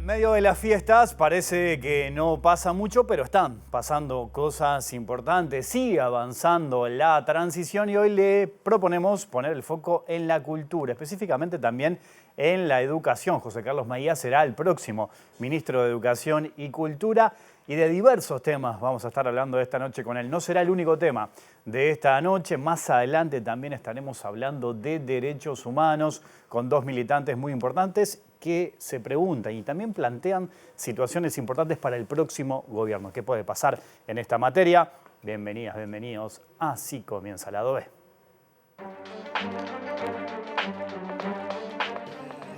medio de las fiestas parece que no pasa mucho, pero están pasando cosas importantes. Sigue avanzando la transición y hoy le proponemos poner el foco en la cultura, específicamente también en la educación. José Carlos Maía será el próximo ministro de Educación y Cultura y de diversos temas vamos a estar hablando esta noche con él. No será el único tema de esta noche. Más adelante también estaremos hablando de derechos humanos con dos militantes muy importantes que se preguntan y también plantean situaciones importantes para el próximo gobierno. ¿Qué puede pasar en esta materia? Bienvenidas, bienvenidos. Así comienza Lado B.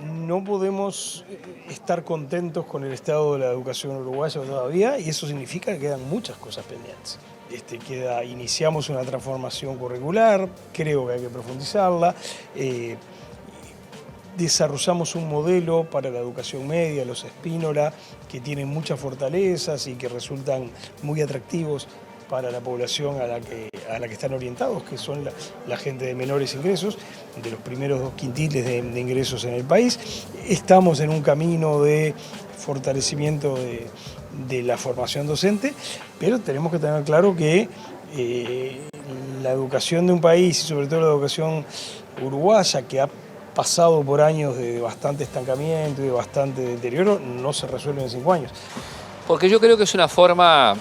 No podemos estar contentos con el estado de la educación uruguaya todavía y eso significa que quedan muchas cosas pendientes. Iniciamos una transformación curricular, creo que hay que profundizarla. Desarrollamos un modelo para la educación media, los Espínola, que tienen muchas fortalezas y que resultan muy atractivos para la población a la que están orientados, que son la gente de menores ingresos, de los primeros 2 quintiles de ingresos en el país. Estamos en un camino de fortalecimiento de la formación docente, pero tenemos que tener claro que la educación de un país, y sobre todo la educación uruguaya, que ha pasado por años de bastante estancamiento y de bastante deterioro, no se resuelve en 5 años. Porque yo creo que es una forma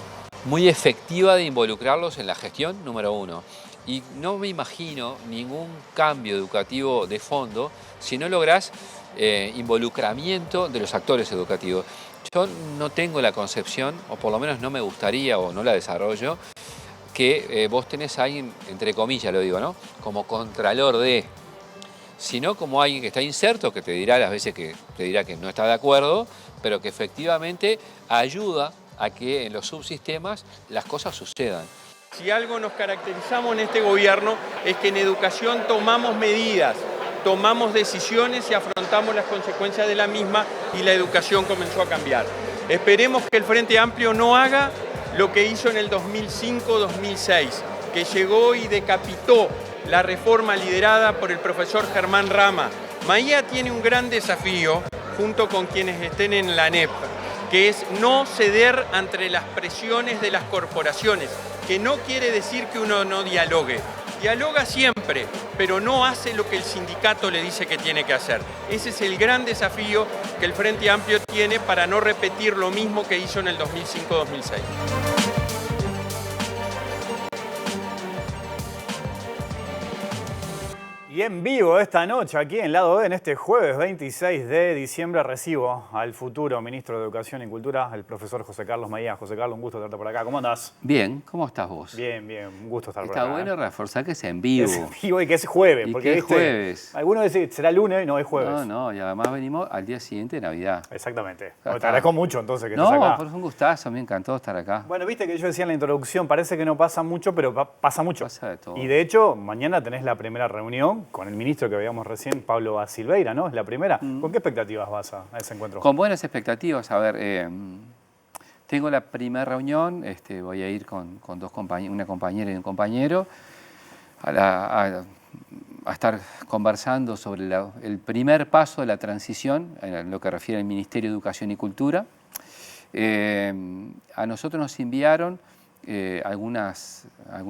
muy efectiva de involucrarlos en la gestión, número uno. Y no me imagino ningún cambio educativo de fondo si no lográs involucramiento de los actores educativos. Yo no tengo la concepción, o por lo menos no me gustaría, o no la desarrollo, que vos tenés a alguien, entre comillas lo digo, ¿no?, como contralor de, sino como alguien que está inserto, que te dirá las veces que te dirá que no está de acuerdo, pero que efectivamente ayuda a que en los subsistemas las cosas sucedan. Si algo nos caracterizamos en este gobierno es que en educación tomamos medidas, tomamos decisiones y afrontamos las consecuencias de la misma y la educación comenzó a cambiar. Esperemos que el Frente Amplio no haga lo que hizo en el 2005-2006, que llegó y decapitó la reforma liderada por el profesor Germán Rama. Maía tiene un gran desafío junto con quienes estén en la ANEP, que es no ceder ante las presiones de las corporaciones, que no quiere decir que uno no dialogue. Dialoga siempre, pero no hace lo que el sindicato le dice que tiene que hacer. Ese es el gran desafío que el Frente Amplio tiene para no repetir lo mismo que hizo en el 2005-2006. Y en vivo esta noche, aquí en Lado B, en este jueves 26 de diciembre, recibo al futuro ministro de Educación y Cultura, el profesor José Carlos Maía. José Carlos, un gusto tenerte por acá. ¿Cómo andás? Bien, ¿cómo estás vos? Bien, bien, un gusto estar por acá. acá. Está bueno reforzar que es en vivo. Es en vivo y que es jueves. ¿Y porque qué es jueves? Algunos dicen, será lunes, no, es jueves. No, y además venimos al día siguiente de Navidad. Exactamente. Te agradezco mucho entonces que estés acá. No, fue un gustazo, me encantó estar acá. Bueno, viste que yo decía en la introducción, parece que no pasa mucho, pero pasa mucho. Pasa de todo. Y de hecho, mañana tenés la primera reunión con el ministro que veíamos recién, Pablo Silveira, ¿no? Es la primera. ¿Con qué expectativas vas a ese encuentro? Con buenas expectativas. A ver, tengo la primera reunión, voy a ir con una compañera y un compañero a estar conversando sobre el primer paso de la transición, en lo que refiere al Ministerio de Educación y Cultura. A nosotros nos enviaron alguna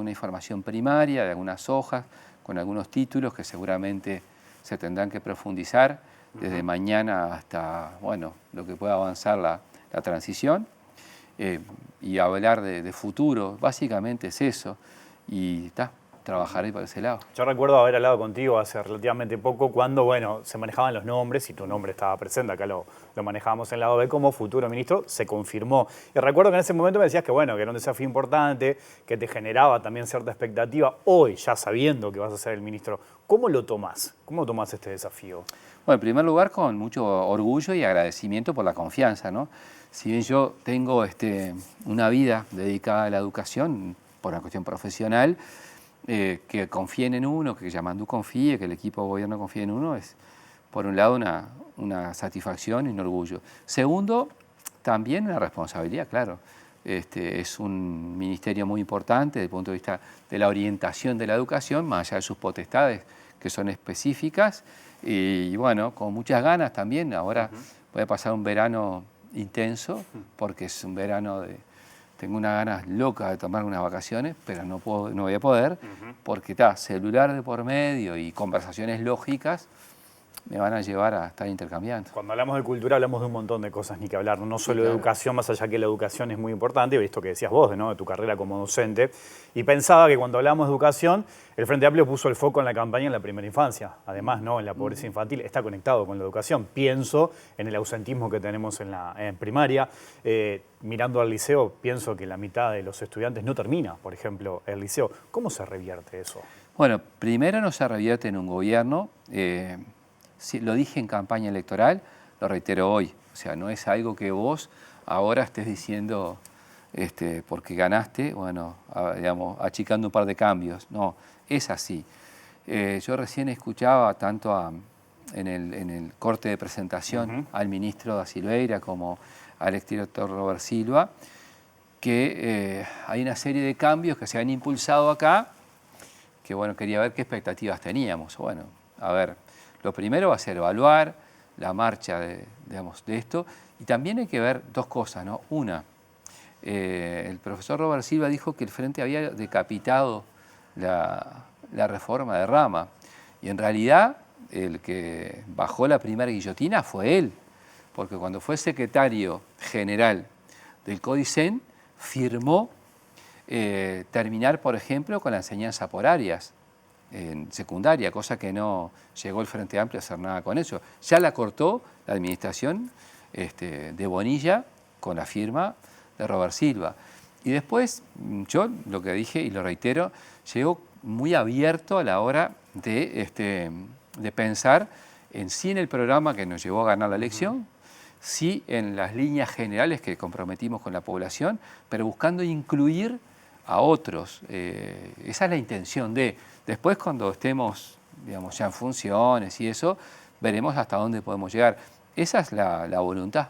información primaria de algunas hojas con algunos títulos que seguramente se tendrán que profundizar desde mañana hasta, bueno, lo que pueda avanzar la transición y hablar de futuro. Básicamente es eso y trabajaré para ese lado. Yo recuerdo haber hablado contigo hace relativamente poco cuando, bueno, se manejaban los nombres y tu nombre estaba presente, acá lo manejábamos en Lado B como futuro ministro, se confirmó. Y recuerdo que en ese momento me decías que, bueno, que era un desafío importante, que te generaba también cierta expectativa. Hoy, ya sabiendo que vas a ser el ministro, ¿cómo lo tomás? ¿Cómo tomás este desafío? Bueno, en primer lugar, con mucho orgullo y agradecimiento por la confianza, ¿no? Si bien yo tengo una vida dedicada a la educación por una cuestión profesional, que confíen en uno, que Yamandú confíe, que el equipo de gobierno confíe en uno, es por un lado una satisfacción y un orgullo. Segundo, también una responsabilidad, claro. Es un ministerio muy importante desde el punto de vista de la orientación de la educación, más allá de sus potestades que son específicas, y bueno, con muchas ganas también, ahora voy a pasar un verano intenso, porque es un verano de... Tengo unas ganas locas de tomar unas vacaciones, pero no voy a poder, porque está celular de por medio y conversaciones lógicas me van a llevar a estar intercambiando. Cuando hablamos de cultura hablamos de un montón de cosas, ni que hablar, no solo de educación, más allá que la educación es muy importante, y esto que decías vos, ¿no? De tu carrera como docente, y pensaba que cuando hablamos de educación, el Frente Amplio puso el foco en la campaña en la primera infancia, además, ¿no? En la pobreza infantil, está conectado con la educación. Pienso en el ausentismo que tenemos en primaria, mirando al liceo, pienso que la mitad de los estudiantes no termina, por ejemplo, el liceo. ¿Cómo se revierte eso? Bueno, primero no se revierte en un gobierno. Sí, lo dije en campaña electoral, lo reitero hoy. O sea, no es algo que vos ahora estés diciendo porque ganaste, bueno, digamos, achicando un par de cambios. No, es así. Yo recién escuchaba tanto en el corte de presentación al ministro da Silveira como al exdirector Robert Silva, que hay una serie de cambios que se han impulsado acá, que bueno, quería ver qué expectativas teníamos. Bueno, a ver, lo primero va a ser evaluar la marcha de esto, y también hay que ver dos cosas, ¿no? Una, el profesor Robert Silva dijo que el Frente había decapitado la reforma de Rama, y en realidad el que bajó la primera guillotina fue él, porque cuando fue secretario general del CODICEN firmó terminar, por ejemplo, con la enseñanza por áreas en secundaria, cosa que no llegó el Frente Amplio a hacer nada con eso. Ya la cortó la administración de Bonilla con la firma de Robert Silva. Y después, yo lo que dije, y lo reitero, llegó muy abierto a la hora de pensar en sí en el programa que nos llevó a ganar la elección, sí en las líneas generales que comprometimos con la población, pero buscando incluir a otros. Esa es la intención de... Después, cuando estemos, digamos, ya en funciones y eso, veremos hasta dónde podemos llegar. Esa es la voluntad.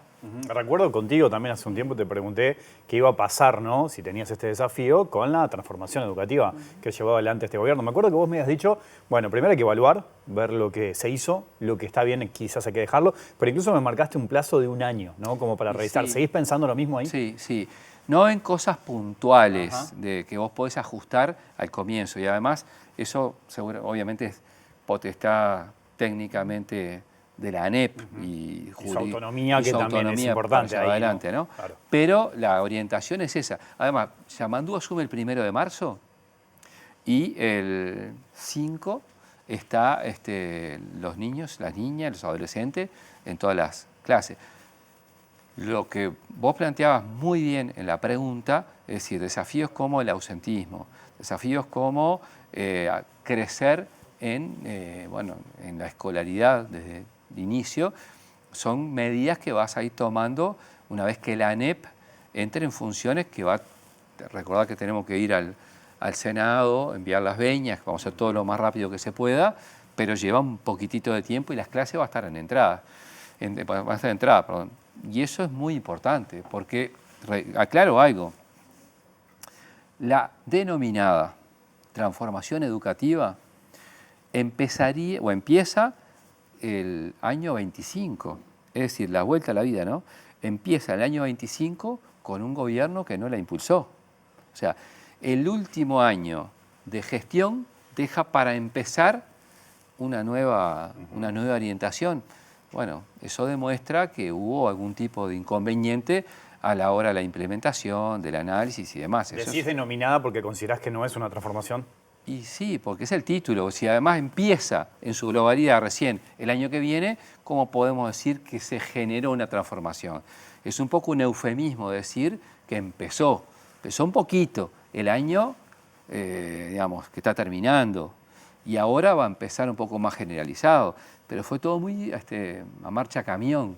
Recuerdo contigo también hace un tiempo te pregunté qué iba a pasar, ¿no? Si tenías este desafío con la transformación educativa que llevaba adelante este gobierno. Me acuerdo que vos me habías dicho, bueno, primero hay que evaluar, ver lo que se hizo, lo que está bien quizás hay que dejarlo, pero incluso me marcaste un plazo de un año, ¿no? Como para revisar. Sí. ¿Seguís pensando lo mismo ahí? Sí, sí. No en cosas puntuales de que vos podés ajustar al comienzo, y además eso obviamente es potestad técnicamente de la ANEP y su autonomía, que también es importante ahí, adelante, ¿no? Claro. Pero la orientación es esa. Además, Yamandú asume el 1 de marzo y el 5 está los niños, las niñas, los adolescentes en todas las clases. Lo que vos planteabas muy bien en la pregunta, es decir, desafíos como el ausentismo, desafíos como crecer en la escolaridad desde el inicio, son medidas que vas a ir tomando una vez que la ANEP entre en funciones, que va, recordad que tenemos que ir al Senado, enviar las veñas, vamos a hacer todo lo más rápido que se pueda, pero lleva un poquitito de tiempo y las clases van a estar en entrada, perdón. Y eso es muy importante, porque, aclaro algo, la denominada transformación educativa empieza el año 25, es decir, la vuelta a la vida, ¿no? Empieza el año 25 con un gobierno que no la impulsó. O sea, el último año de gestión deja para empezar una nueva orientación. Bueno, eso demuestra que hubo algún tipo de inconveniente a la hora de la implementación, del análisis y demás. ¿Decís denominada porque considerás que no es una transformación? Y sí, porque es el título. Si además empieza en su globalidad recién el año que viene, ¿cómo podemos decir que se generó una transformación? Es un poco un eufemismo decir que empezó un poquito el año, digamos, que está terminando, y ahora va a empezar un poco más generalizado. Pero fue todo muy a marcha camión.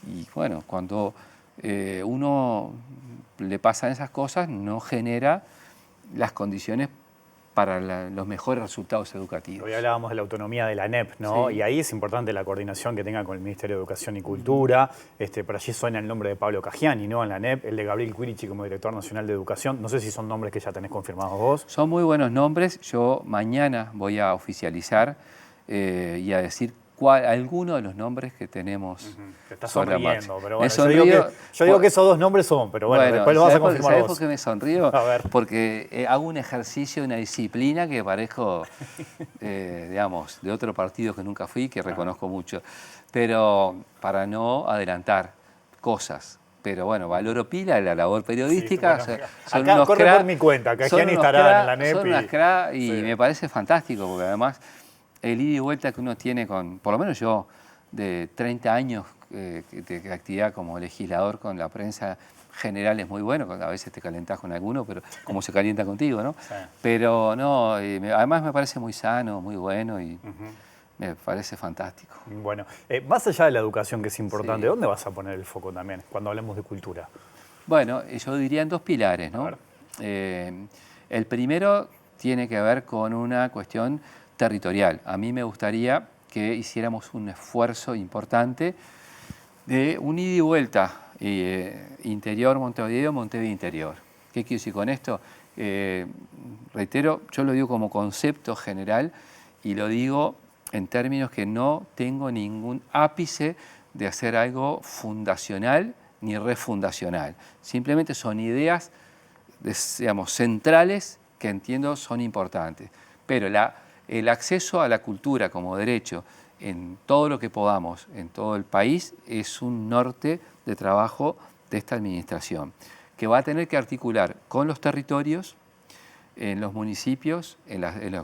Y bueno, cuando uno le pasan esas cosas, no genera las condiciones para los mejores resultados educativos. Hoy hablábamos de la autonomía de la ANEP, ¿no? Sí. Y ahí es importante la coordinación que tenga con el Ministerio de Educación y Cultura. Por allí suena el nombre de Pablo Cagiani, ¿no? En la ANEP, el de Gabriel Quirichi como director nacional de Educación. No sé si son nombres que ya tenés confirmados vos. Son muy buenos nombres. Yo mañana voy a oficializar y a decir alguno de los nombres que tenemos. Te estás sobre la sonriendo, marcha. pero Me bueno, yo digo que esos dos nombres son, pero bueno, después lo vas a confirmar ¿sabés vos. por qué me sonrío? A ver. Porque hago un ejercicio, una disciplina que parezco, digamos, de otro partido que nunca fui, que reconozco mucho. Pero para no adelantar cosas. Pero bueno, valoro pila la labor periodística. Sí, bueno, son acá unos corre cra, por mi cuenta, que son Gianni unos estará cra, en la NEP. Son unas cra y sí. me parece fantástico, porque además el ida y vuelta que uno tiene con, por lo menos yo, de 30 años de actividad como legislador con la prensa general es muy bueno, a veces te calentás con alguno, pero como se calienta contigo, ¿no? Sí. Pero no, además me parece muy sano, muy bueno y me parece fantástico. Bueno, más allá de la educación, que es importante, Sí. ¿dónde vas a poner el foco también cuando hablemos de cultura? Bueno, yo diría en dos pilares, ¿no? El primero tiene que ver con una cuestión territorial. A mí me gustaría que hiciéramos un esfuerzo importante de un ida y vuelta interior Montevideo, Montevideo interior. ¿Qué quiero decir con esto? Reitero, yo lo digo como concepto general y lo digo en términos que no tengo ningún ápice de hacer algo fundacional ni refundacional. Simplemente son ideas, digamos, centrales que entiendo son importantes. Pero el acceso a la cultura como derecho en todo lo que podamos, en todo el país, es un norte de trabajo de esta administración, que va a tener que articular con los territorios, en los municipios,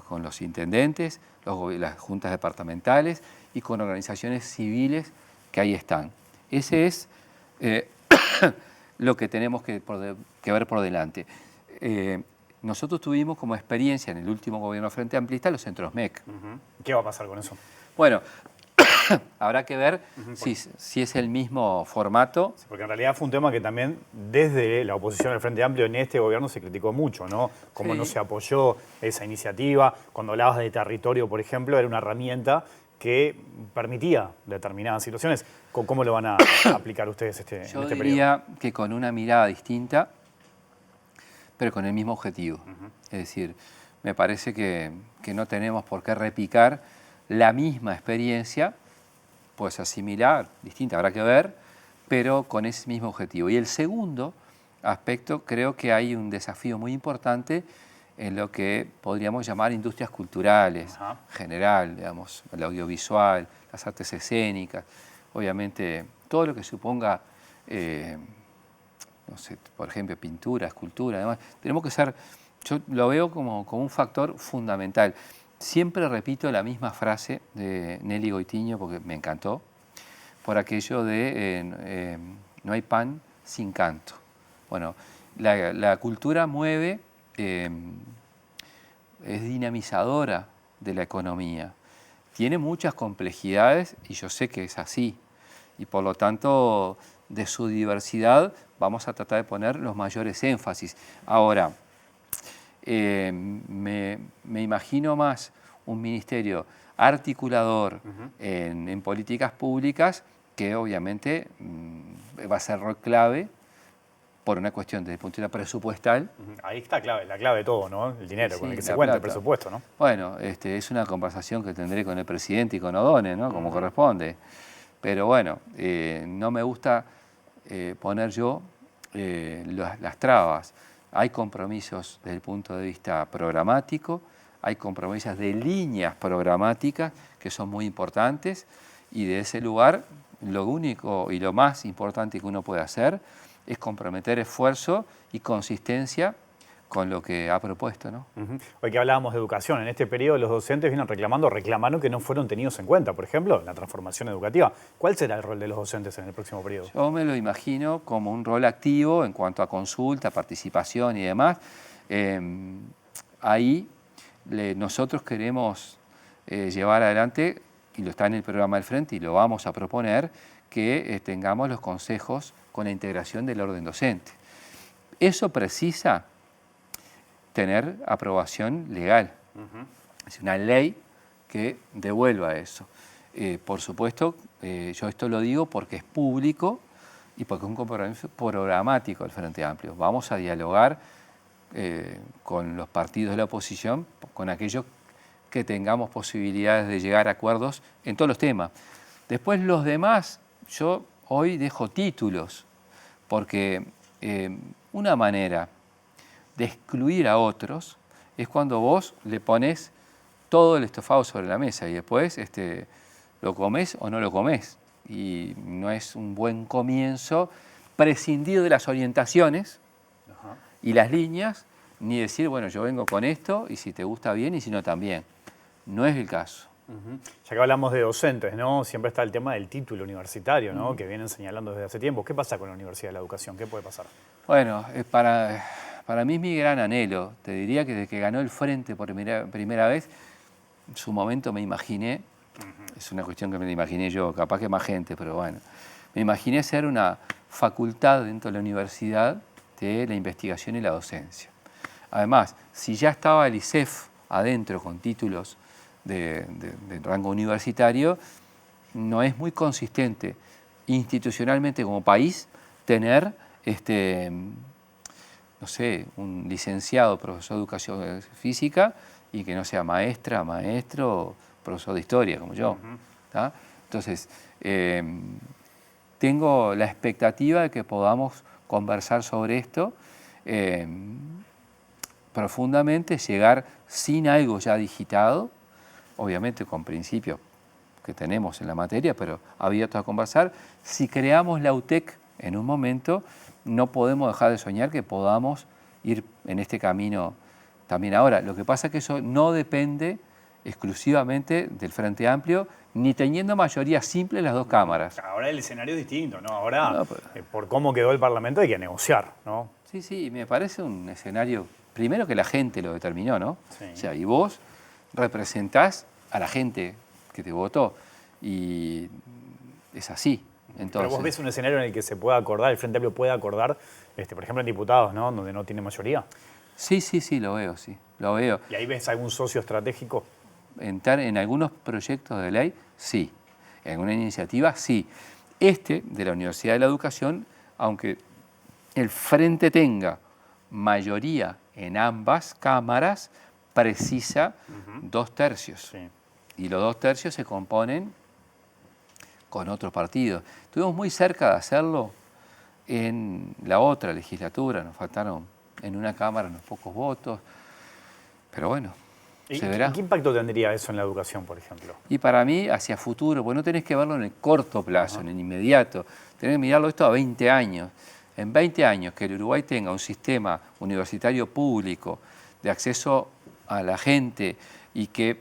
con los intendentes, las juntas departamentales y con organizaciones civiles que ahí están. Ese es lo que tenemos que ver por delante. Nosotros tuvimos como experiencia en el último gobierno Frente Amplista los centros MEC. ¿Qué va a pasar con eso? Bueno, habrá que ver si es el mismo formato. Sí, porque en realidad fue un tema que también desde la oposición del Frente Amplio en este gobierno se criticó mucho, ¿no? Cómo no se apoyó esa iniciativa. Cuando hablabas de territorio, por ejemplo, era una herramienta que permitía determinadas situaciones. ¿Cómo lo van a aplicar ustedes en este periodo? Yo diría que con una mirada distinta, pero con el mismo objetivo. Es decir, me parece que no tenemos por qué replicar la misma experiencia, pues asimilar, distinta, habrá que ver, pero con ese mismo objetivo. Y el segundo aspecto, creo que hay un desafío muy importante en lo que podríamos llamar industrias culturales, general, digamos, el audiovisual, las artes escénicas, obviamente todo lo que suponga, no sé, por ejemplo, pintura, escultura, además, tenemos que ser, yo lo veo como un factor fundamental. Siempre repito la misma frase de Nelly Goitiño porque me encantó, por aquello de no hay pan sin canto. Bueno, la cultura mueve, es dinamizadora de la economía, tiene muchas complejidades y yo sé que es así, y por lo tanto de su diversidad vamos a tratar de poner los mayores énfasis. Ahora, me imagino más un ministerio articulador en políticas públicas que obviamente va a ser rol clave por una cuestión desde el punto de vista presupuestal. Ahí está la clave de todo, ¿no? El dinero con el que se plata. cuenta, el presupuesto, ¿no? Bueno, es una conversación que tendré con el presidente y con O'Donnell, ¿no? Como corresponde. Pero bueno, no me gusta poner yo las trabas. Hay compromisos desde el punto de vista programático, hay compromisos de líneas programáticas que son muy importantes y de ese lugar lo único y lo más importante que uno puede hacer es comprometer esfuerzo y consistencia con lo que ha propuesto, ¿no? Hoy que hablábamos de educación, en este periodo los docentes vienen reclamaron que no fueron tenidos en cuenta, por ejemplo, en la transformación educativa. ¿Cuál será el rol de los docentes en el próximo periodo? Yo me lo imagino como un rol activo en cuanto a consulta, participación y demás. Ahí nosotros queremos llevar adelante, y lo está en el programa del Frente y lo vamos a proponer, que tengamos los consejos con la integración del orden docente. Eso precisa tener aprobación legal, es una ley que devuelva eso. Por supuesto, yo esto lo digo porque es público y porque es un compromiso programático del Frente Amplio. Vamos a dialogar con los partidos de la oposición, con aquellos que tengamos posibilidades de llegar a acuerdos en todos los temas. Después los demás, yo hoy dejo títulos, porque una manera de excluir a otros es cuando vos le pones todo el estofado sobre la mesa y después lo comes o no lo comes. Y no es un buen comienzo prescindir de las orientaciones y las líneas, ni decir, bueno, yo vengo con esto y si te gusta bien y si no también. No es el caso. Ya que hablamos de docentes, ¿no? Siempre está el tema del título universitario, ¿no? Que vienen señalando desde hace tiempo. ¿Qué pasa con la Universidad de la Educación? ¿Qué puede pasar? Bueno, para mí es mi gran anhelo. Te diría que desde que ganó el Frente por primera vez, en su momento me imaginé, es una cuestión que me la imaginé yo, capaz que más gente, pero bueno, me imaginé ser una facultad dentro de la universidad de la investigación y la docencia. Además, si ya estaba el ISEF adentro con títulos de rango universitario, no es muy consistente institucionalmente como país tener, no sé, un licenciado, profesor de educación física y que no sea maestra, maestro, profesor de historia como yo. ¿Tá? Entonces, tengo la expectativa de que podamos conversar sobre esto profundamente, llegar sin algo ya digitado, obviamente con principios que tenemos en la materia, pero abiertos a conversar. Si creamos la UTEC en un momento, no podemos dejar de soñar que podamos ir en este camino también ahora. Lo que pasa es que eso no depende exclusivamente del Frente Amplio, ni teniendo mayoría simple en las dos cámaras. Ahora el escenario es distinto, ¿no? Ahora, por cómo quedó el Parlamento, hay que negociar, ¿no? Sí, me parece un escenario, primero que la gente lo determinó, ¿no? Sí. O sea, y vos representás a la gente que te votó, y es así. Entonces, pero vos ves un escenario en el que se pueda acordar, el Frente Amplio puede acordar, por ejemplo, en diputados, ¿no? Donde no tiene mayoría. Sí, lo veo. ¿Y ahí ves algún socio estratégico? Entrar en algunos proyectos de ley, sí. En alguna iniciativa, sí. De la Universidad de la Educación, aunque el Frente tenga mayoría en ambas cámaras, precisa 2/3. Sí. Y los 2/3 se componen con otros partidos. Estuvimos muy cerca de hacerlo en la otra legislatura, nos faltaron en una cámara unos pocos votos, pero bueno, se verá. ¿Qué impacto tendría eso en la educación, por ejemplo? Y para mí, hacia futuro, pues no tenés que verlo en el corto plazo, en el inmediato, tenés que mirarlo esto a 20 años. En 20 años que el Uruguay tenga un sistema universitario público de acceso a la gente y que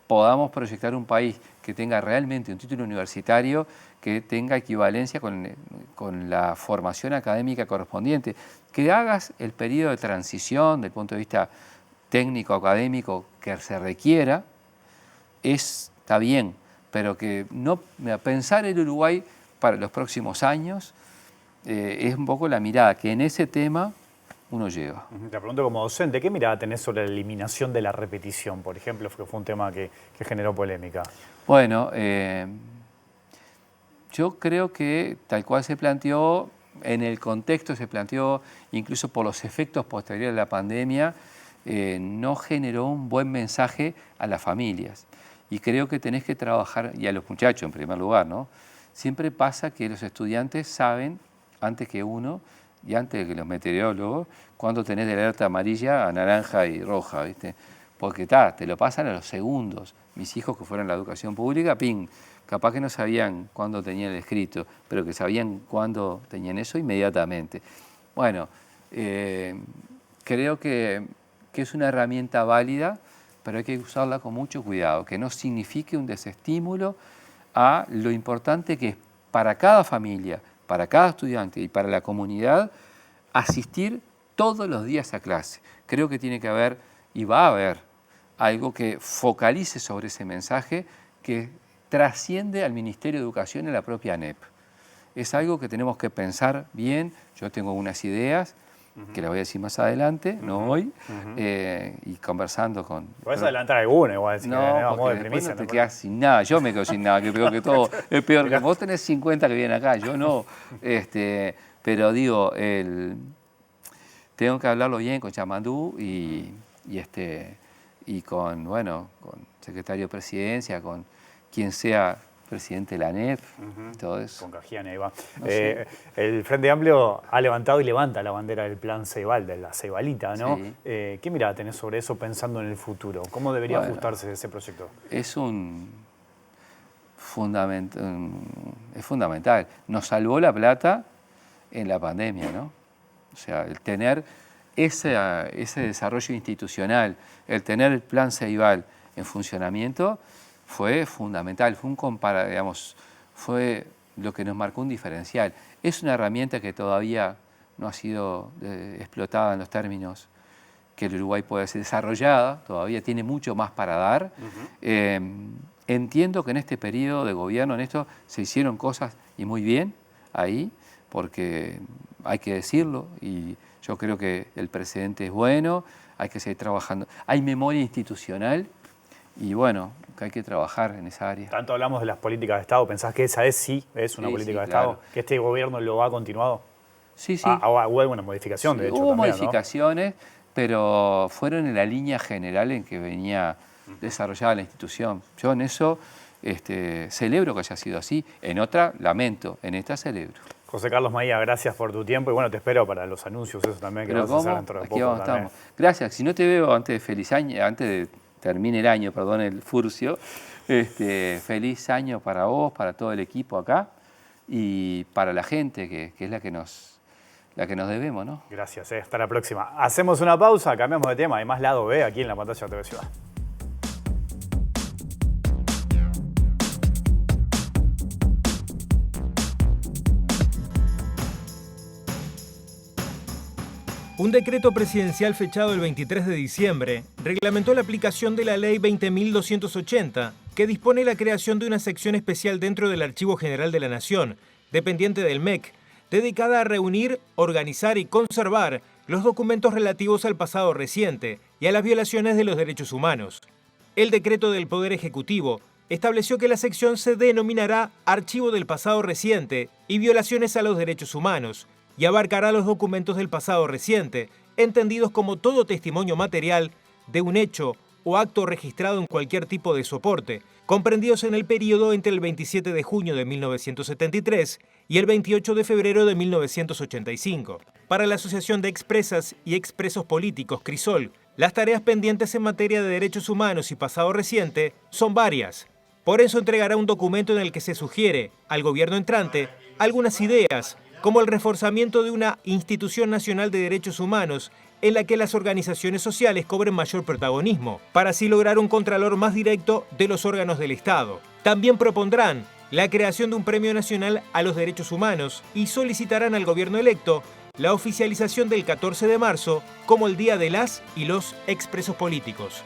podamos proyectar un país que tenga realmente un título universitario, que tenga equivalencia con la formación académica correspondiente, que hagas el periodo de transición desde el punto de vista técnico, académico, que se requiera, está bien, pero que no pensar el Uruguay para los próximos años es un poco la mirada que en ese tema uno lleva. Te pregunto como docente, ¿qué mirada tenés sobre la eliminación de la repetición, por ejemplo, que fue un tema que generó polémica? Bueno, yo creo que tal cual se planteó, en el contexto se planteó, incluso por los efectos posteriores de la pandemia, no generó un buen mensaje a las familias. Y creo que tenés que trabajar, y a los muchachos en primer lugar, ¿no? Siempre pasa que los estudiantes saben, antes que uno, y antes que los meteorólogos, cuando tenés de alerta amarilla a naranja y roja, ¿viste? Porque te lo pasan a los segundos. Mis hijos que fueron a la educación pública, capaz que no sabían cuándo tenían el escrito, pero que sabían cuándo tenían eso inmediatamente. Bueno, creo que es una herramienta válida, pero hay que usarla con mucho cuidado, que no signifique un desestímulo a lo importante que es para cada familia, para cada estudiante y para la comunidad asistir todos los días a clase. Creo que tiene que haber, y va a haber, algo que focalice sobre ese mensaje que trasciende al Ministerio de Educación y a la propia ANEP. Es algo que tenemos que pensar bien. Yo tengo unas ideas que las voy a decir más adelante, no hoy, y conversando con... Puedes adelantar alguna igual, si no, porque después no te quedas sin nada. Yo me quedo sin nada, que peor que todo. Es peor que vos tenés 50 que vienen acá, yo no. Pero digo, tengo que hablarlo bien con Chamandú y y con secretario de Presidencia, con quien sea presidente de la ANEP, todo eso. Con Cajiani, ahí va. No sé. El Frente Amplio ha levantado y levanta la bandera del plan Ceibal, de la Ceibalita, ¿no? Sí. ¿Qué mirada tenés sobre eso pensando en el futuro? ¿Cómo debería ajustarse ese proyecto? Es fundamental. Nos salvó la plata en la pandemia, ¿no? O sea, el tener ese desarrollo institucional, el tener el plan Ceibal en funcionamiento fue fundamental, fue lo que nos marcó un diferencial. Es una herramienta que todavía no ha sido explotada en los términos que el Uruguay puede ser desarrollada, todavía tiene mucho más para dar. Entiendo que en este periodo de gobierno, en esto, se hicieron cosas y muy bien ahí, porque hay que decirlo, y yo creo que el presidente es bueno, hay que seguir trabajando. Hay memoria institucional y bueno, que hay que trabajar en esa área. Tanto hablamos de las políticas de Estado, ¿pensás que esa es una política de claro. Estado? ¿Que este gobierno lo ha continuado? Sí, sí. Hubo alguna modificación, de hecho, hubo también, modificaciones, ¿no? Pero fueron en la línea general en que venía desarrollada la institución. Yo en eso celebro que haya sido así, en otra lamento, en esta celebro. José Carlos Maía, gracias por tu tiempo y bueno, te espero para los anuncios, eso también, que Pero vas a hacer dentro de aquí poco también. estamos. Gracias. Si no te veo antes de feliz año, antes de termine el año, perdón el furcio, feliz año para vos, para todo el equipo acá y para la gente que es la que nos debemos, ¿no? Gracias, hasta la próxima. Hacemos una pausa, cambiamos de tema, hay más lado B aquí en la pantalla de TV Ciudad. Un decreto presidencial fechado el 23 de diciembre reglamentó la aplicación de la Ley 20.280, que dispone la creación de una sección especial dentro del Archivo General de la Nación, dependiente del MEC, dedicada a reunir, organizar y conservar los documentos relativos al pasado reciente y a las violaciones de los derechos humanos. El decreto del Poder Ejecutivo estableció que la sección se denominará Archivo del Pasado Reciente y Violaciones a los Derechos Humanos, y abarcará los documentos del pasado reciente, entendidos como todo testimonio material de un hecho o acto registrado en cualquier tipo de soporte, comprendidos en el período entre el 27 de junio de 1973 y el 28 de febrero de 1985. Para la Asociación de Expresas y Expresos Políticos, CRISOL, las tareas pendientes en materia de derechos humanos y pasado reciente son varias. Por eso entregará un documento en el que se sugiere al gobierno entrante algunas ideas, como el reforzamiento de una institución nacional de derechos humanos en la que las organizaciones sociales cobren mayor protagonismo, para así lograr un contralor más directo de los órganos del Estado. También propondrán la creación de un premio nacional a los derechos humanos y solicitarán al gobierno electo la oficialización del 14 de marzo como el Día de las y los Expresos Políticos.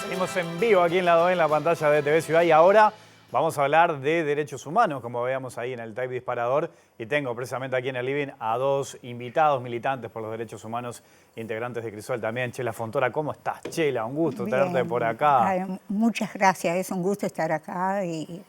Seguimos en vivo aquí en Lado B en la pantalla de TV Ciudad y ahora vamos a hablar de derechos humanos, como veíamos ahí en el tape disparador. Y tengo precisamente aquí en el living a dos invitados militantes por los derechos humanos, integrantes de CRISOL también. Chela Fontora, ¿cómo estás, Chela? Un gusto tenerte por acá. Ay, muchas gracias, es un gusto estar acá y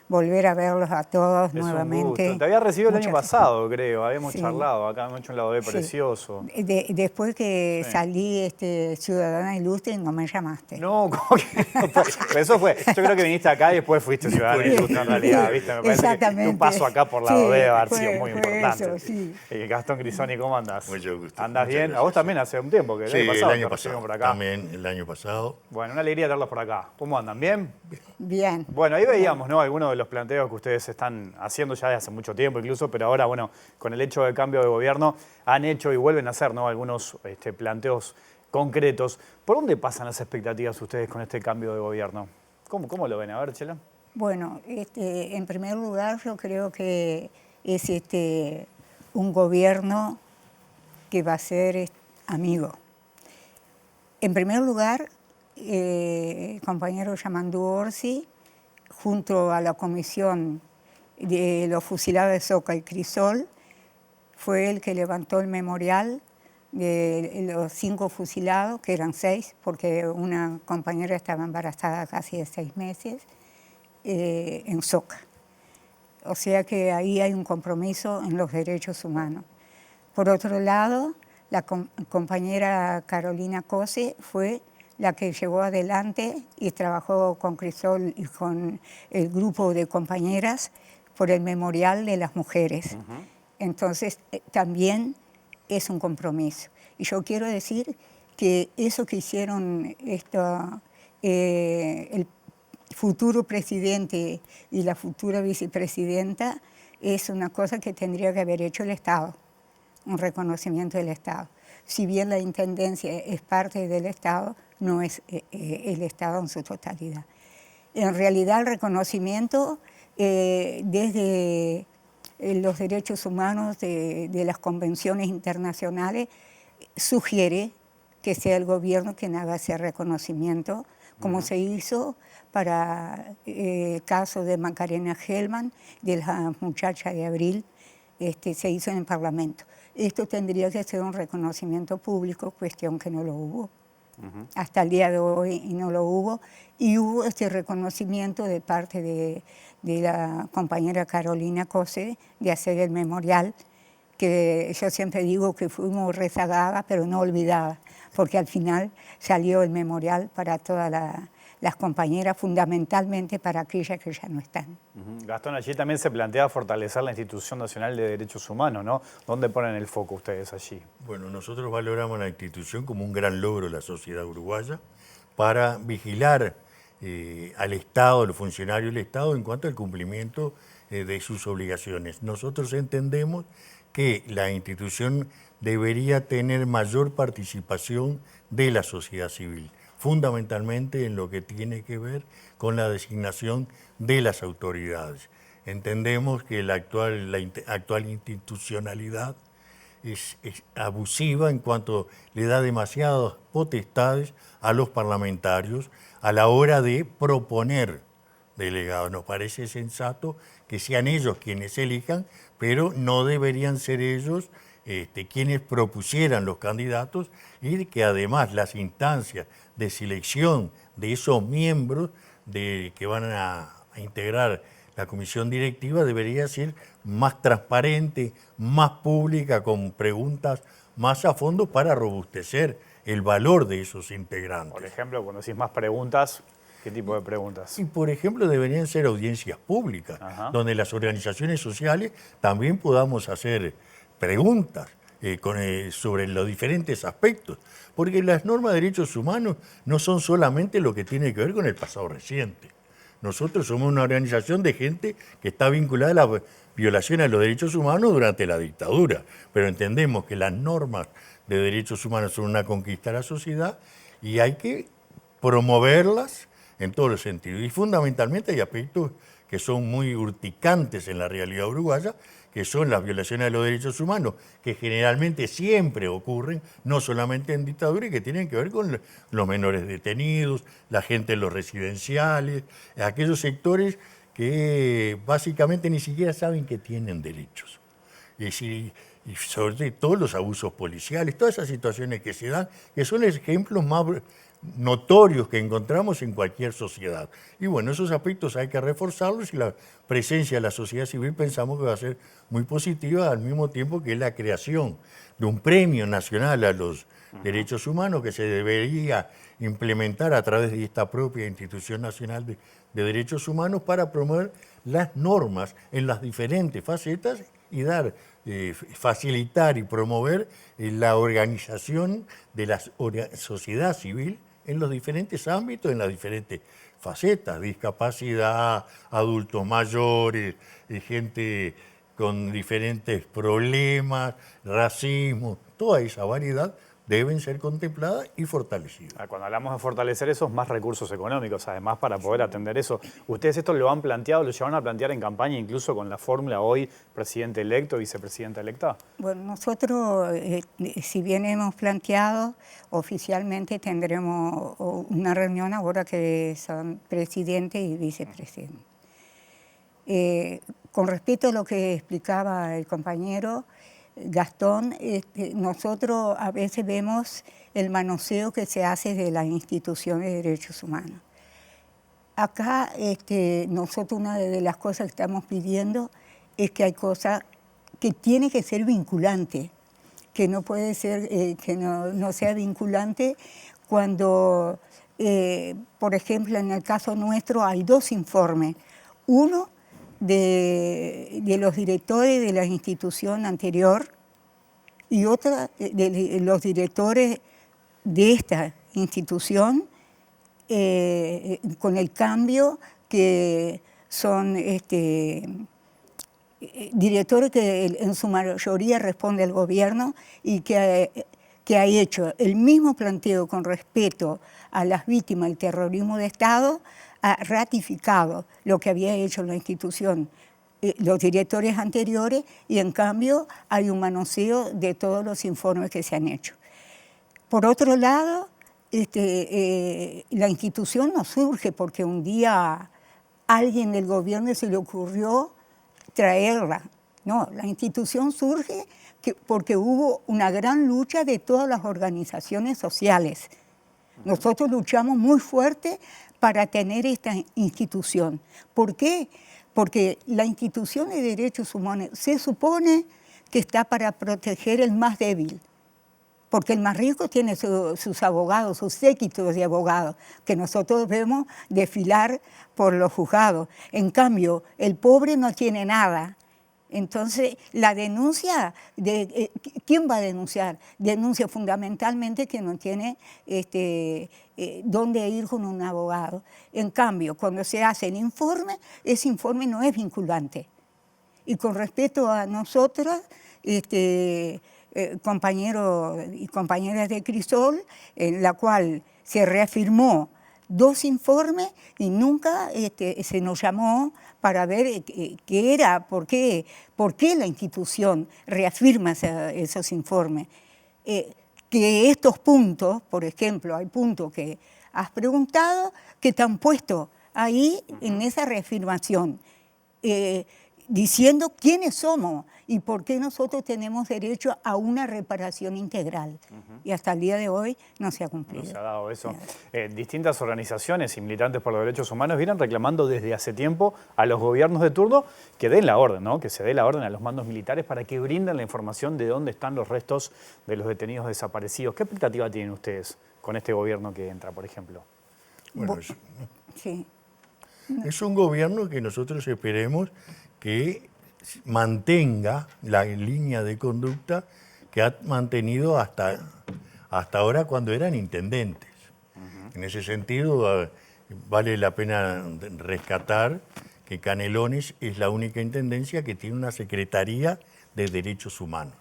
volver a verlos a todos nuevamente. Te había recibido el año pasado, creo, habíamos charlado, acá hemos hecho un lado B precioso. Después que salí Ciudadana Ilustre, no me llamaste. No, ¿cómo que no? Pero eso fue, yo creo que viniste acá y después fuiste Ciudadana Ilustre en realidad, ¿viste? Me parece que un paso acá por lado B va a haber sido muy importante. Eso, sí. Gastón Grisoni, ¿cómo andás? Mucho gusto. ¿Andás bien? A vos también hace un tiempo, que Sí, el año pasado, por acá. También el año pasado. Bueno, una alegría tenerlos por acá. ¿Cómo andan? ¿Bien? Bien. Bueno, ahí veíamos, ¿no? Algunos de los planteos que ustedes están haciendo ya desde hace mucho tiempo incluso, pero ahora, bueno, con el hecho del cambio de gobierno, han hecho y vuelven a hacer, ¿no? Algunos planteos concretos. ¿Por dónde pasan las expectativas ustedes con este cambio de gobierno? ¿Cómo lo ven? A ver, Chela. Bueno, en primer lugar, yo creo que es un gobierno que va a ser amigo. En primer lugar, el compañero Yamandu Orsi, junto a la comisión de los fusilados de Soca y CRISOL, fue el que levantó el memorial de los 5 fusilados, que eran 6, porque una compañera estaba embarazada casi de 6 meses, en Soca. O sea que ahí hay un compromiso en los derechos humanos. Por otro lado, la compañera Carolina Cose fue la que llevó adelante y trabajó con Crisol y con el grupo de compañeras por el Memorial de las Mujeres. Entonces, también es un compromiso. Y yo quiero decir que eso que hicieron el futuro presidente y la futura vicepresidenta es una cosa que tendría que haber hecho el Estado, un reconocimiento del Estado. Si bien la Intendencia es parte del Estado, no es el Estado en su totalidad. En realidad el reconocimiento desde los derechos humanos de las convenciones internacionales sugiere que sea el gobierno quien haga ese reconocimiento, como se hizo para el caso de Macarena Gelman, de la muchacha de Abril, se hizo en el Parlamento. Esto tendría que ser un reconocimiento público, cuestión que no lo hubo. Hasta el día de hoy no lo hubo, y hubo este reconocimiento de parte de la compañera Carolina Cose de hacer el memorial, que yo siempre digo que fuimos rezagadas pero no olvidadas, porque al final salió el memorial para todas las compañeras, fundamentalmente para aquellas que ya no están. Gastón, allí también se plantea fortalecer la Institución Nacional de Derechos Humanos, ¿no? ¿Dónde ponen el foco ustedes allí? Bueno, nosotros valoramos la institución como un gran logro de la sociedad uruguaya para vigilar al Estado, a los funcionarios del Estado en cuanto al cumplimiento de sus obligaciones. Nosotros entendemos que la institución debería tener mayor participación de la sociedad civil, fundamentalmente en lo que tiene que ver con la designación de las autoridades. Entendemos que la actual institucionalidad es abusiva en cuanto le da demasiadas potestades a los parlamentarios a la hora de proponer delegados. Nos parece sensato que sean ellos quienes elijan, pero no deberían ser ellos quienes propusieran los candidatos, y que además las instancias de selección de esos miembros que van a integrar la comisión directiva debería ser más transparente, más pública, con preguntas más a fondo para robustecer el valor de esos integrantes. Por ejemplo, cuando decís más preguntas, ¿qué tipo de preguntas? Y por ejemplo, deberían ser audiencias públicas, donde las organizaciones sociales también podamos hacer preguntas sobre los diferentes aspectos, porque las normas de derechos humanos no son solamente lo que tiene que ver con el pasado reciente. Nosotros somos una organización de gente que está vinculada a la violación a los derechos humanos durante la dictadura, pero entendemos que las normas de derechos humanos son una conquista de la sociedad y hay que promoverlas en todos los sentidos. Y fundamentalmente hay aspectos que son muy urticantes en la realidad uruguaya, que son las violaciones de los derechos humanos, que generalmente siempre ocurren, no solamente en dictadura, y que tienen que ver con los menores detenidos, la gente en los residenciales, aquellos sectores que básicamente ni siquiera saben que tienen derechos. Y sobre todo los abusos policiales, todas esas situaciones que se dan, que son ejemplos más notorios que encontramos en cualquier sociedad. Y bueno, esos aspectos hay que reforzarlos, y la presencia de la sociedad civil pensamos que va a ser muy positiva, al mismo tiempo que la creación de un premio nacional a los derechos humanos que se debería implementar a través de esta propia Institución Nacional de Derechos Humanos para promover las normas en las diferentes facetas y facilitar y promover la organización de la sociedad civil en los diferentes ámbitos, en las diferentes facetas: discapacidad, adultos mayores, gente con diferentes problemas, racismo, toda esa variedad deben ser contempladas y fortalecidas. Cuando hablamos de fortalecer eso, más recursos económicos, además, para poder atender eso. ¿Ustedes esto lo han planteado, lo llevaron a plantear en campaña, incluso con la fórmula hoy presidente electo, vicepresidenta electa? Bueno, nosotros, si bien hemos planteado, oficialmente tendremos una reunión ahora que son presidente y vicepresidente. Con respecto a lo que explicaba el compañero Gastón, nosotros a veces vemos el manoseo que se hace de las instituciones de derechos humanos. Acá nosotros una de las cosas que estamos pidiendo es que hay cosas que tienen que ser vinculantes. que no puede ser, que no sea vinculante cuando, por ejemplo, en el caso nuestro hay 2 informes. Uno de los directores de la institución anterior y otro de los directores de esta institución, con el cambio que son directores que en su mayoría responde al gobierno y que ha hecho el mismo planteo con respeto a las víctimas del terrorismo de Estado, ha ratificado lo que había hecho la institución los directores anteriores, y en cambio hay un manoseo de todos los informes que se han hecho. Por otro lado, la institución no surge porque un día a alguien del gobierno se le ocurrió traerla. No, la institución surge porque hubo una gran lucha de todas las organizaciones sociales. Nosotros luchamos muy fuerte para tener esta institución. ¿Por qué? Porque la institución de derechos humanos se supone que está para proteger el más débil, porque el más rico tiene sus abogados, sus séquitos de abogados, que nosotros vemos desfilar por los juzgados. En cambio, el pobre no tiene nada. Entonces, la denuncia, ¿quién va a denunciar? Denuncia fundamentalmente que no tiene dónde ir con un abogado. En cambio, cuando se hace el informe, ese informe no es vinculante. Y con respecto a nosotros, compañeros y compañeras de Crisol, en la cual se reafirmó 2 informes y nunca se nos llamó para ver qué era, por qué la institución reafirma esos informes. Que estos puntos, por ejemplo, hay puntos que has preguntado que están puestos ahí en esa reafirmación, diciendo quiénes somos y por qué nosotros tenemos derecho a una reparación integral. Y hasta el día de hoy no se ha cumplido. No se ha dado eso. Distintas organizaciones y militantes por los derechos humanos vienen reclamando desde hace tiempo a los gobiernos de turno que den la orden, ¿no? Que se dé la orden a los mandos militares para que brinden la información de dónde están los restos de los detenidos desaparecidos. ¿Qué expectativa tienen ustedes con este gobierno que entra, por ejemplo? Bueno, sí. Es un gobierno que nosotros esperemos que mantenga la línea de conducta que ha mantenido hasta ahora cuando eran intendentes. En ese sentido, vale la pena rescatar que Canelones es la única intendencia que tiene una Secretaría de Derechos Humanos.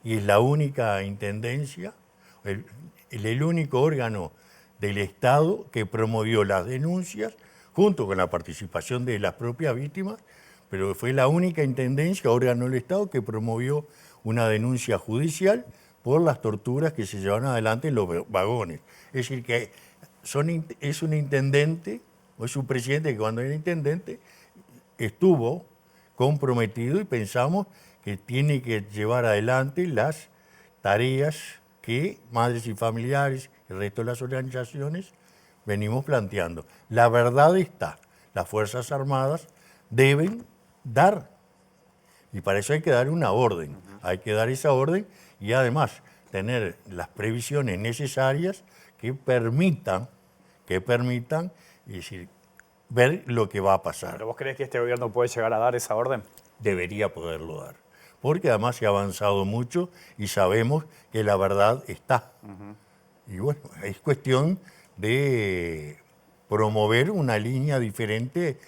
Y es la única intendencia, el único órgano del Estado que promovió las denuncias junto con la participación de las propias víctimas, pero fue la única intendencia, órgano del Estado, que promovió una denuncia judicial por las torturas que se llevaron adelante en los vagones. Es decir, que es un intendente, o es un presidente que cuando era intendente estuvo comprometido y pensamos que tiene que llevar adelante las tareas que madres y familiares y el resto de las organizaciones venimos planteando. La verdad está, las Fuerzas Armadas deben dar, y para eso hay que dar una orden, hay que dar esa orden y además tener las previsiones necesarias que permitan, es decir, ver lo que va a pasar. ¿Pero vos crees que este gobierno puede llegar a dar esa orden? Debería poderlo dar, porque además se ha avanzado mucho y sabemos que la verdad está. Y bueno, es cuestión de promover una línea diferente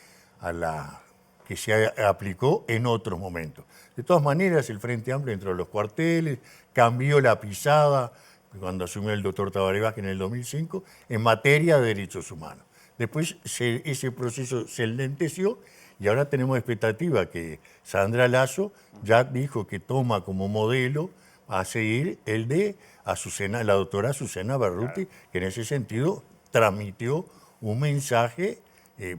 a la que se aplicó en otros momentos. De todas maneras, el Frente Amplio entró a los cuarteles, cambió la pisada cuando asumió el doctor Tabaré Vázquez en el 2005 en materia de derechos humanos. Después ese proceso se enlenteció y ahora tenemos expectativa que Sandra Lasso ya dijo que toma como modelo a seguir el de la doctora Azucena Berruti, que en ese sentido transmitió un mensaje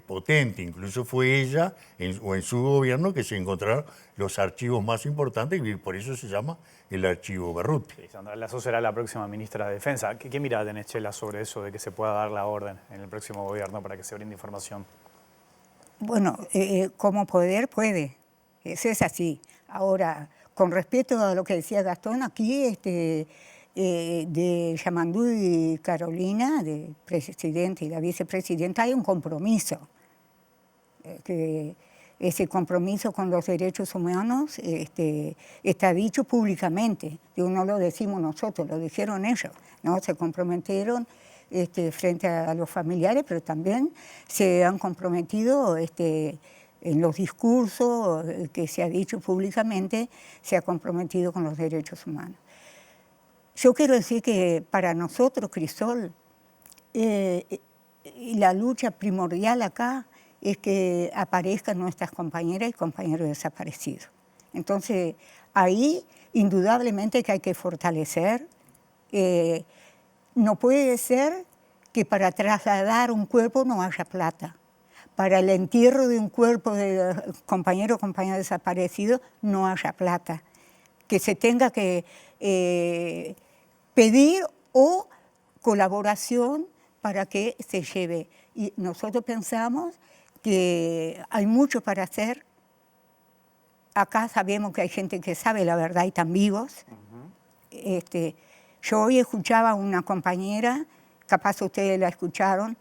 potente. Incluso fue ella o en su gobierno que se encontraron los archivos más importantes y por eso se llama el archivo Berruti. Sí, Sandra Lasso será la próxima ministra de Defensa. ¿Qué mirada tenés, Chela, sobre eso de que se pueda dar la orden en el próximo gobierno para que se brinde información? Bueno, como poder puede, eso es así. Ahora, con respecto a lo que decía Gastón, aquí de Yamandú y Carolina, del presidente y la vicepresidenta, hay un compromiso. Que ese compromiso con los derechos humanos está dicho públicamente. No lo decimos nosotros, lo dijeron ellos, ¿no? Se comprometieron frente a los familiares, pero también se han comprometido en los discursos que se ha dicho públicamente, se ha comprometido con los derechos humanos. Yo quiero decir que para nosotros, Crisol, la lucha primordial acá es que aparezcan nuestras compañeras y compañeros desaparecidos. Entonces, ahí indudablemente que hay que fortalecer. No puede ser que para trasladar un cuerpo no haya plata. Para el entierro de un cuerpo de compañero o compañera desaparecido no haya plata. Que se tenga que pedir o colaboración para que se lleve. Y nosotros pensamos que hay mucho para hacer. Acá sabemos que hay gente que sabe la verdad y están vivos. Yo hoy escuchaba a una compañera, capaz ustedes la escucharon,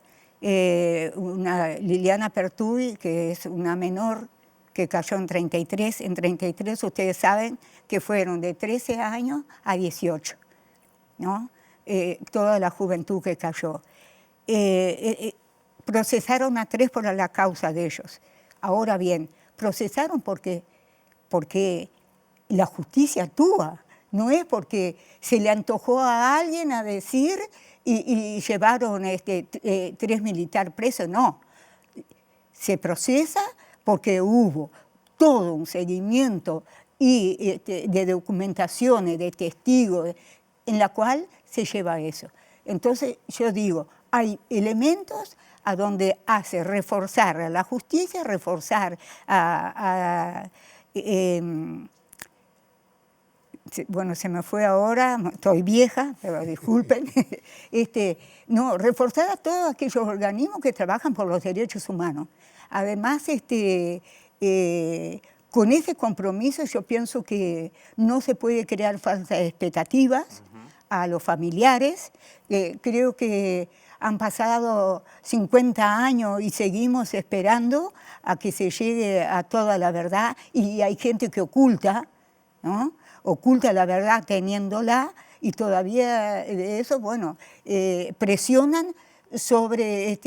una Liliana Pertuy, que es una menor que cayó en 33. En 33 ustedes saben que fueron de 13 años a 18, ¿no? Toda la juventud que cayó. Procesaron a 3 por la causa de ellos. Ahora bien, procesaron porque la justicia actúa. No es porque se le antojó a alguien a decir y llevaron 3 militares presos, no. Se procesa porque hubo todo un seguimiento y de documentaciones, de testigos, en la cual se lleva eso. Entonces, yo digo, hay elementos a donde hace reforzar a la justicia, reforzar bueno, se me fue ahora, estoy vieja, pero disculpen, no, reforzar a todos aquellos organismos que trabajan por los derechos humanos. Además, con ese compromiso yo pienso que no se puede crear falsas expectativas a los familiares. Creo que han pasado 50 años y seguimos esperando a que se llegue a toda la verdad, y hay gente que oculta, ¿no? Oculta la verdad teniéndola, y todavía de eso, bueno, presionan sobre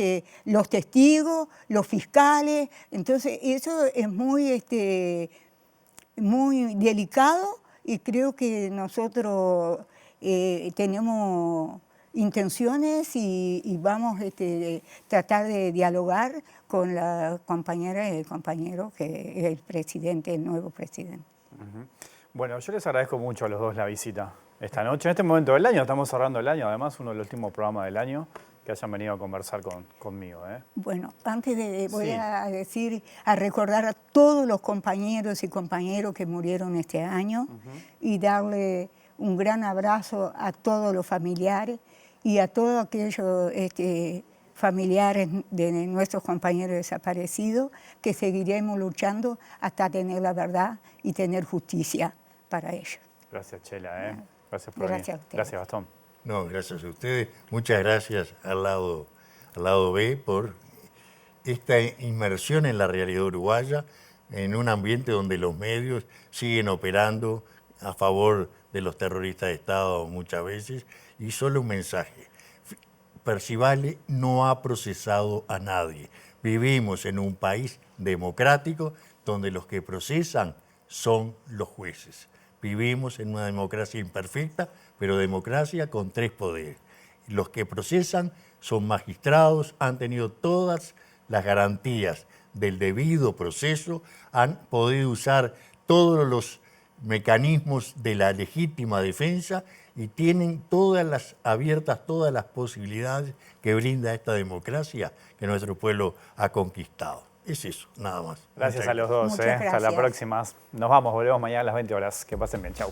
los testigos, los fiscales. Entonces eso es muy delicado, y creo que nosotros tenemos intenciones y vamos a tratar de dialogar con la compañera y el compañero que es el presidente, el nuevo presidente. Bueno, yo les agradezco mucho a los dos la visita esta noche. En este momento del año, estamos cerrando el año, además uno de los últimos programas del año, que hayan venido a conversar conmigo. Bueno, antes de voy a recordar a todos los compañeros y compañeras que murieron este año, y darle un gran abrazo a todos los familiares y a todos aquellos familiares de nuestros compañeros desaparecidos, que seguiremos luchando hasta tener la verdad y tener justicia para ellos. Gracias, Chela. Gracias por venir. Gracias a ustedes. Gracias, Gastón. No, gracias a ustedes. Muchas gracias al lado B por esta inmersión en la realidad uruguaya, en un ambiente donde los medios siguen operando a favor de los terroristas de Estado muchas veces. Y solo un mensaje: Percivale no ha procesado a nadie. Vivimos en un país democrático donde los que procesan son los jueces. Vivimos en una democracia imperfecta, pero democracia con 3 poderes. Los que procesan son magistrados, han tenido todas las garantías del debido proceso, han podido usar todos los mecanismos de la legítima defensa y tienen abiertas todas las posibilidades que brinda esta democracia que nuestro pueblo ha conquistado. Es eso, nada más. Gracias a los dos. Hasta la próxima. Nos vamos, volvemos mañana a las 20 horas. Que pasen bien. Chau.